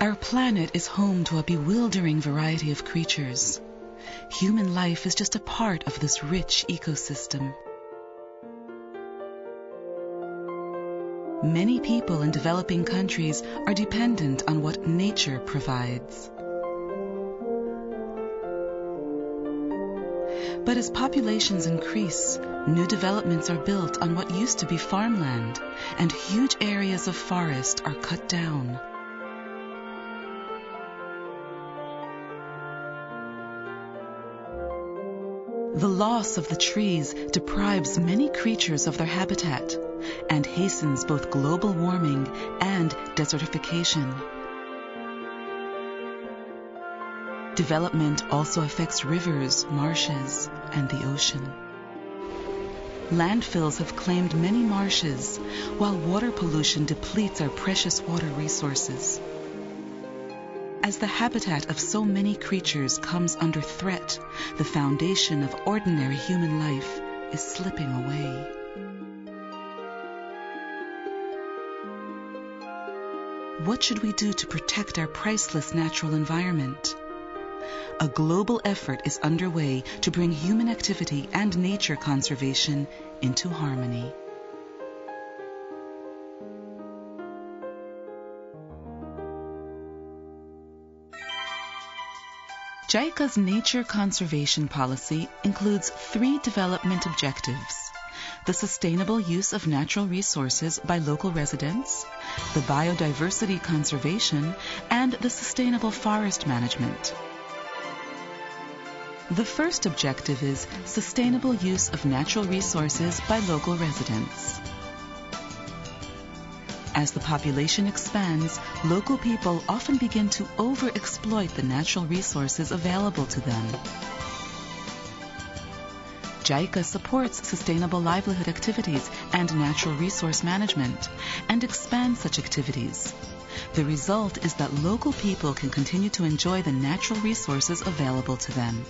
Our planet is home to a bewildering variety of creatures. Human life is just a part of this rich ecosystem. Many people in developing countries are dependent on what nature provides. But as populations increase, new developments are built on what used to be farmland, and huge areas of forest are cut down. The loss of the trees deprives many creatures of their habitat and hastens both global warming and desertification. Development also affects rivers, marshes, and the ocean. Landfills have claimed many marshes, while water pollution depletes our precious water resources. As the habitat of so many creatures comes under threat, the foundation of ordinary human life is slipping away. What should we do to protect our priceless natural environment? A global effort is underway to bring human activity and nature conservation into harmony. JICA's nature conservation policy includes 3 development objectives: the sustainable use of natural resources by local residents, the biodiversity conservation, and the sustainable forest management. The first objective is sustainable use of natural resources by local residents. As the population expands, local people often begin to overexploit the natural resources available to them. JICA supports sustainable livelihood activities and natural resource management and expands such activities. The result is that local people can continue to enjoy the natural resources available to them.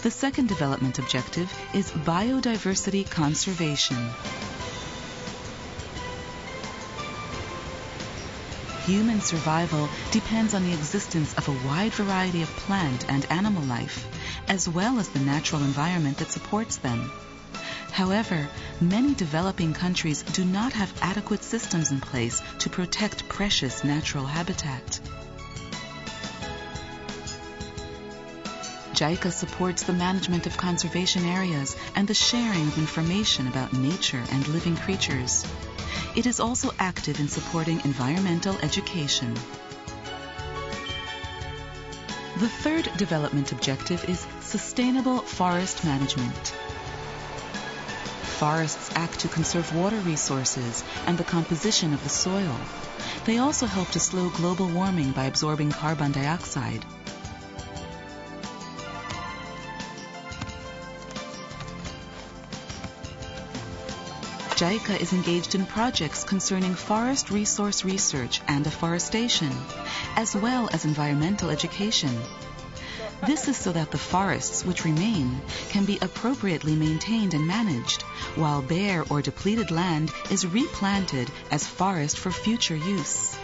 The second development objective is biodiversity conservation. Human survival depends on the existence of a wide variety of plant and animal life, as well as the natural environment that supports them. However, many developing countries do not have adequate systems in place to protect precious natural habitat. JICA supports the management of conservation areas and the sharing of information about nature and living creatures. It is also active in supporting environmental education. The third development objective is sustainable forest management. Forests act to conserve water resources and the composition of the soil. They also help to slow global warming by absorbing carbon dioxide. JICA is engaged in projects concerning forest resource research and afforestation, as well as environmental education. This is so that the forests which remain can be appropriately maintained and managed, while bare or depleted land is replanted as forest for future use.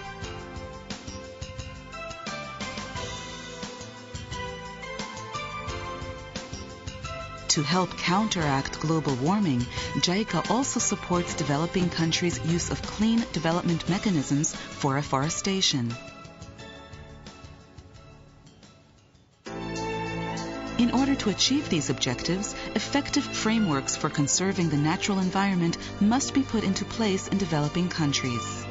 To help counteract global warming, JICA also supports developing countries' use of clean development mechanisms for afforestation. In order to achieve these objectives, effective frameworks for conserving the natural environment must be put into place in developing countries.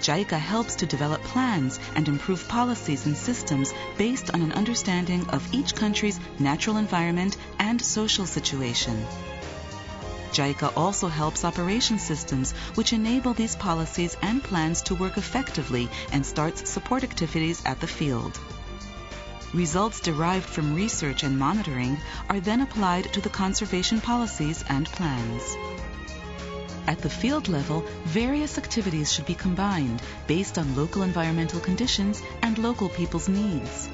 JICA helps to develop plans and improve policies and systems based on an understanding of each country's natural environment and social situation. JICA also helps operation systems which enable these policies and plans to work effectively and starts support activities at the field. Results derived from research and monitoring are then applied to the conservation policies and plans. At the field level, various activities should be combined based on local environmental conditions and local people's needs.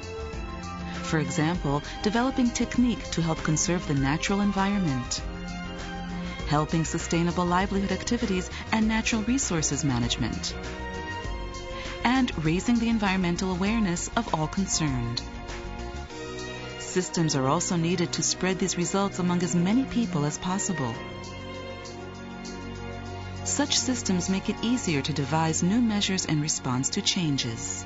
For example, developing technique to help conserve the natural environment, helping sustainable livelihood activities and natural resources management, and raising the environmental awareness of all concerned. Systems are also needed to spread these results among as many people as possible. Such systems make it easier to devise new measures in response to changes.